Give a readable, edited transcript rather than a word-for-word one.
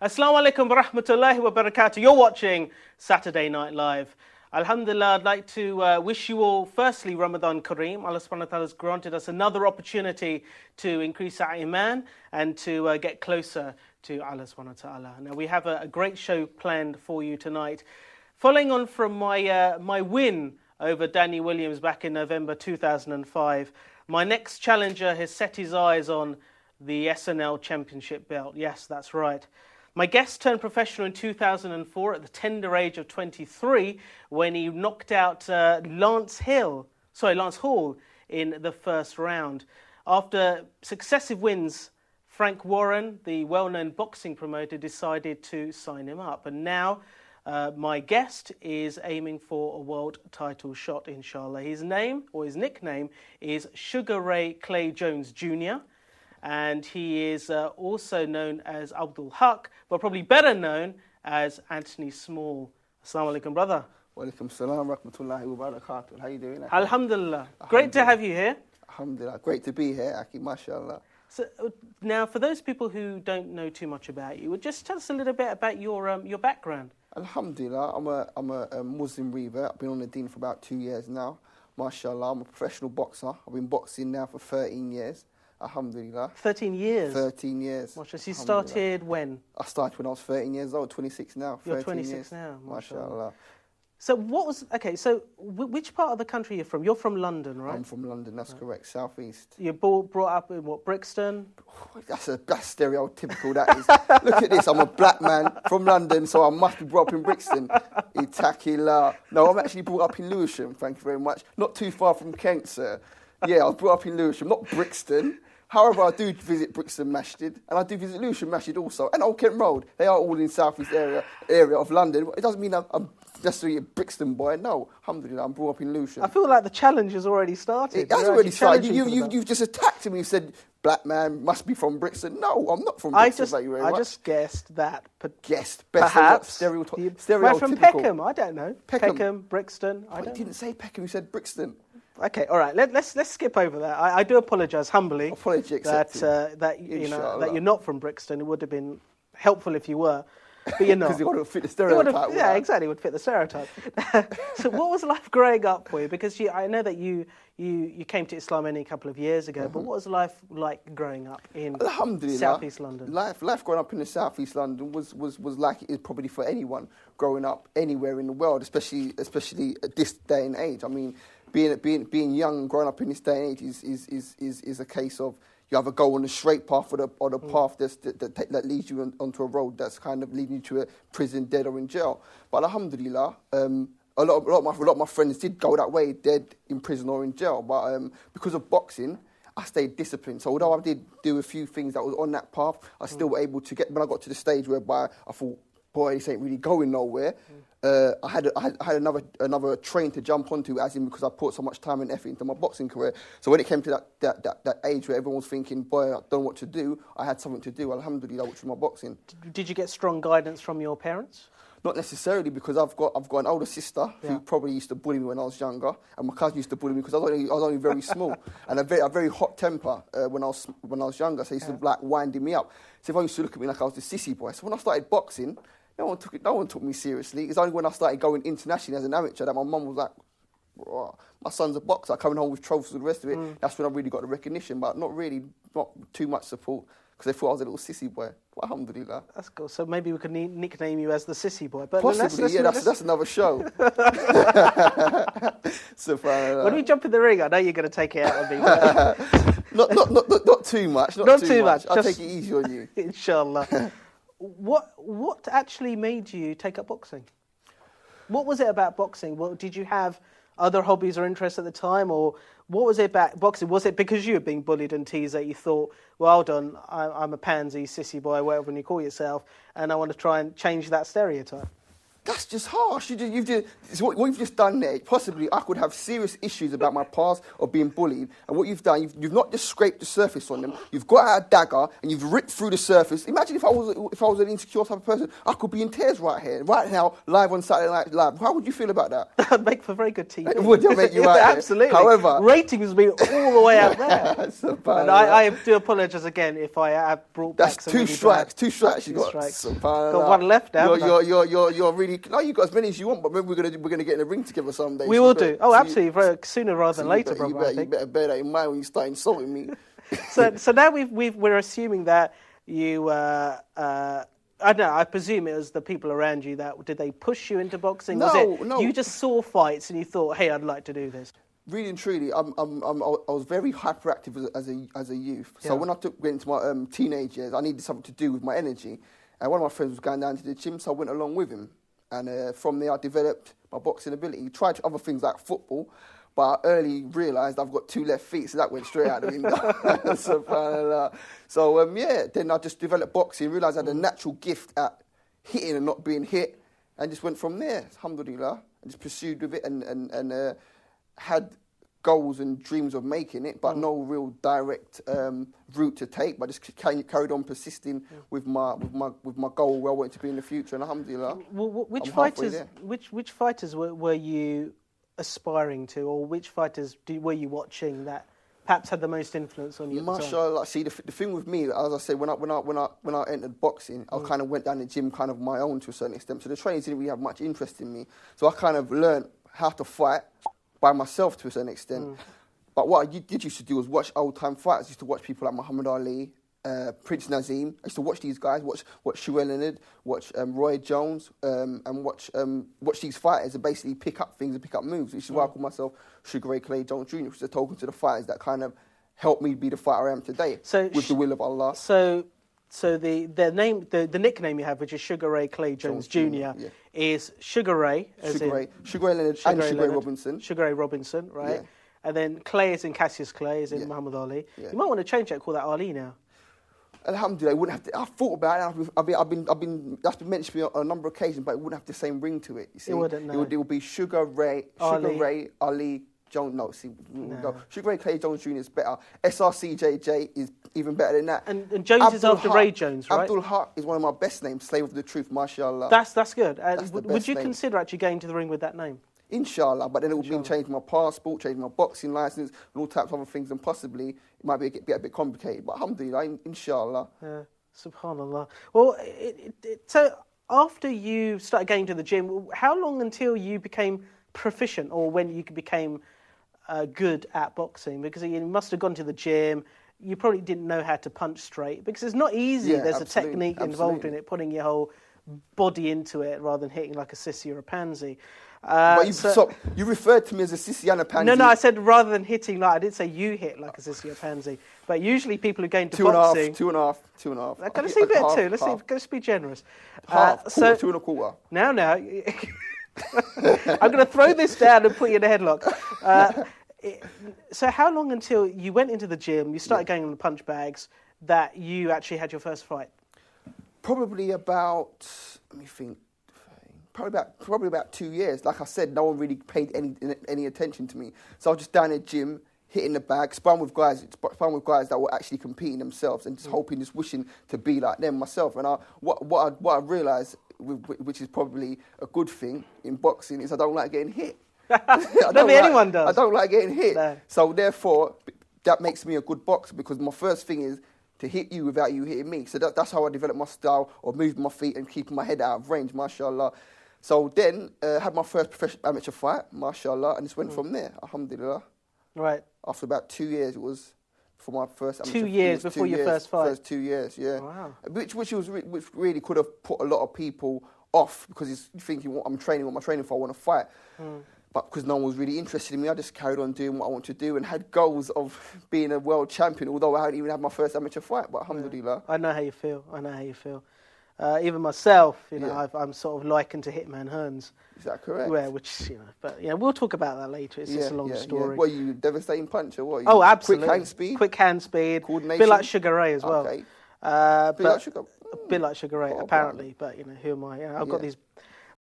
Assalamu alaikum wa rahmatullahi wa barakatuh. You're watching Saturday Night Live. Alhamdulillah, I'd like to wish you all, firstly, Ramadan Kareem. Allah subhanahu wa ta'ala has granted us another opportunity to increase our iman and to get closer to Allah subhanahu wa ta'ala. Now, we have a great show planned for you tonight. Following on from my win over Danny Williams back in November 2005, my next challenger has set his eyes on the SNL Championship belt. Yes, that's right. My guest turned professional in 2004 at the tender age of 23 when he knocked out Lance Hall in the first round. After successive wins, Frank Warren, the well-known boxing promoter, decided to sign him up. And now my guest is aiming for a world title shot, inshallah. His name, or his nickname, is Sugar Ray Clay Jones Jr., and he is also known as Abdul Haq, but probably better known as Anthony Small. Assalamu alaikum, brother. Wa alaikum salam wa rahmatullahi wa barakatuh. How you doing? Alhamdulillah. Great to have you here. Alhamdulillah. Great to be here, Aki, mashallah. So, now, for those people who don't know too much about you, just tell us a little bit about your background. Alhamdulillah, I'm a Muslim revert. I've been on the deen for about 2 years now. Mashallah, I'm a professional boxer. I've been boxing now for 13 years. Alhamdulillah. 13 years? 13 years. Mashallah. So you started when? I started when I was 13 years old, 26 now. You're 26 years. now, mashallah. So so which part of the country are you from? You're from London, right? I'm from London, that's correct, southeast. You're brought up in what, Brixton? That's stereotypical, that is. Look at this, I'm a black man from London, so I must be brought up in Brixton. Itakillah. No, I'm actually brought up in Lewisham, thank you very much. Not too far from Kent, sir. Yeah, I was brought up in Lewisham, not Brixton. However, I do visit Brixton Masjid, and I do visit Lewisham Masjid also, and Old Kent Road. They are all in the southeast area of London. It doesn't mean I'm necessarily a Brixton boy. No, alhamdulillah, I'm brought up in Lewisham. I feel like the challenge has already started. It has already started. You've just attacked me and said, black man must be from Brixton. No, I'm not from Brixton, thank you very much. I just guessed that. Perhaps. We're from Peckham, I don't know. Peckham, Brixton, I don't know. You didn't say Peckham, you said Brixton. Okay, all right. Let's skip over that. I do apologise humbly. Apology accepted. that you're not from Brixton. It would have been helpful if you were, but you're not. Because it would have fit the stereotype. Yeah, exactly. It would fit the stereotype. So, what was life growing up for you? Because I know that you came to Islam only a couple of years ago. But what was life like growing up in Southeast London? Life growing up in the Southeast London was like it is probably for anyone growing up anywhere in the world, especially at this day and age. I mean, being young and growing up in this day and age is a case of you either go on the straight path or the path that leads you onto a road that's kind of leading you to a prison, dead or in jail. But alhamdulillah, a lot of my friends did go that way, dead, in prison or in jail. But because of boxing, I stayed disciplined. So although I did do a few things that was on that path, I still were able to get. When I got to the stage whereby I thought, boy, this ain't really going nowhere. I had another train to jump onto, as in because I put so much time and effort into my boxing career. So when it came to that age where everyone was thinking, boy, I don't know what to do, I had something to do, alhamdulillah, which was my boxing. Did you get strong guidance from your parents? Not necessarily, because I've got an older sister who probably used to bully me when I was younger, and my cousin used to bully me because I was only very small and a very hot temper when I was younger. So he used to like winding me up. So everyone used to look at me like I was the sissy boy. So when I started boxing, no one took me seriously. It's only when I started going internationally as an amateur that my mum was like, oh, my son's a boxer, coming home with trophies and the rest of it. That's when I really got the recognition, but not too much support, because they thought I was a little sissy boy. Well, alhamdulillah. That's cool. So maybe we could nickname you as the sissy boy. But possibly, that's another show. When we jump in the ring, I know you're going to take it out of me. Not too much. Not too much. I'll take it easy on you. Inshallah. What actually made you take up boxing? What was it about boxing? Did you have other hobbies or interests at the time, or what was it about boxing? Was it because you were being bullied and teased that you thought, well, hold on, I'm a pansy, sissy boy, whatever you call yourself, and I want to try and change that stereotype? That's just harsh. It's what you've just done there. Possibly, I could have serious issues about my past or being bullied. And what you've done, you've not just scraped the surface on them. You've got out a dagger and you've ripped through the surface. Imagine if I was an insecure type of person, I could be in tears right here, right now, live on Saturday Night Live. How would you feel about that? That'd make for very good TV. Would it make you right? Absolutely. However, ratings would be all the way out there. And I do apologise again if I have brought back some. That's two strikes. You got one left now. You're really. No, you got as many as you want, but maybe we're gonna get in the ring together someday. We will do. Oh, absolutely. Sooner rather than later, brother. You better bear that in mind when you start insulting me. So now we're assuming that you. I don't know. I presume it was the people around you that did they push you into boxing? No. You just saw fights and you thought, hey, I'd like to do this. Really and truly, I was very hyperactive as a youth. So when I went into my teenage years, I needed something to do with my energy. And one of my friends was going down to the gym, so I went along with him. And from there, I developed my boxing ability. Tried other things like football, but I early realised I've got 2 left feet, so that went straight out the window. Then I just developed boxing, realised I had a natural gift at hitting and not being hit, and just went from there, alhamdulillah, and just pursued with it and had goals and dreams of making it, but no real direct route to take. But just carried on persisting with my goal where I wanted to be in the future, and alhamdulillah. Which fighters were you aspiring to, or which fighters were you watching that perhaps had the most influence on you? Mashallah. See, the thing with me, as I said, when I entered boxing, I kind of went down the gym kind of my own to a certain extent. So the trainers didn't really have much interest in me. So I kind of learned how to fight by myself to a certain extent. But what I did used to do was watch old-time fighters. I used to watch people like Muhammad Ali, Prince Nazim. I used to watch these guys, watch Sugar Leonard, watch Roy Jones, and watch these fighters and basically pick up things and pick up moves, which is why I call myself Sugar Ray Clay Jones Jr., which is a token to the fighters that kind of helped me be the fighter I am today, with the will of Allah. So the nickname you have, which is Sugar Ray Clay Jones Jr., is Sugar Ray, Sugar Ray Leonard, and Sugar Ray Robinson. Sugar Ray Robinson, right? Yeah. And then Clay is in Cassius Clay, is in Muhammad Ali. Yeah. You might want to change that, call that Ali now. Alhamdulillah, wouldn't have to. I thought about it. I've been. That's been mentioned to me on a number of occasions, but it wouldn't have the same ring to it. You see, it wouldn't. No. It would be Sugar Ray Ali Jones. No, see, go. Sugar Ray Clay Jones Jr. is better. SRCJJ is even better than that. And Jones is after Ray Jones, right? Abdul Haq is one of my best names. Slave of the Truth, mashallah. That's good. Would you consider actually going to the ring with that name? Inshallah, but then it would mean changing my passport, changing my boxing license, and all types of other things, and possibly it might be a bit complicated. But alhamdulillah, inshallah. Yeah, subhanallah. Well, so after you started going to the gym, how long until you became proficient, or when you became good at boxing? Because you must have gone to the gym. You probably didn't know how to punch straight, because it's not easy. There's a technique involved in it, putting your whole body into it rather than hitting like a sissy or a pansy. But you referred to me as a sissy and a pansy. No, I said rather than hitting I didn't say you hit like a sissy or pansy. But usually people who go into boxing... Two and a half. I'm going to see a bit too. Let's be generous. Half, quarter, 2 1/4. Now. I'm going to throw this down and put you in a headlock. So how long until you went into the gym, you started going on the punch bags, that you actually had your first fight? Probably about, let me think, probably about 2 years. Like I said, no one really paid any attention to me. So I was just down in the gym, hitting the bag, spun with guys that were actually competing themselves, and just wishing to be like them myself. And what I realised, which is probably a good thing in boxing, is I don't like getting hit. Anyone does. I don't like getting hit. No. So therefore, that makes me a good boxer, because my first thing is to hit you without you hitting me. So that's how I developed my style of moving my feet and keeping my head out of range, mashallah. So then, had my first professional amateur fight, mashallah, and just went from there, alhamdulillah. Right. After about 2 years, it was for my first amateur 2 years before your first fight? First 2 years, yeah. Wow. Which really could have put a lot of people off, because he's thinking, what am I training for, I want to fight. But because no one was really interested in me, I just carried on doing what I want to do and had goals of being a world champion, although I hadn't even had my first amateur fight, but alhamdulillah. I know how you feel. Even myself, I'm sort of likened to Hitman Hearns. Is that correct? Yeah, but we'll talk about that later. It's just a long story. Yeah. What, are you a devastating puncher? What are you? Oh, absolutely. Quick hand speed? Coordination? A bit like Sugar Ray as well. Okay. A bit like Sugar Ray, apparently. But, who am I? I've got these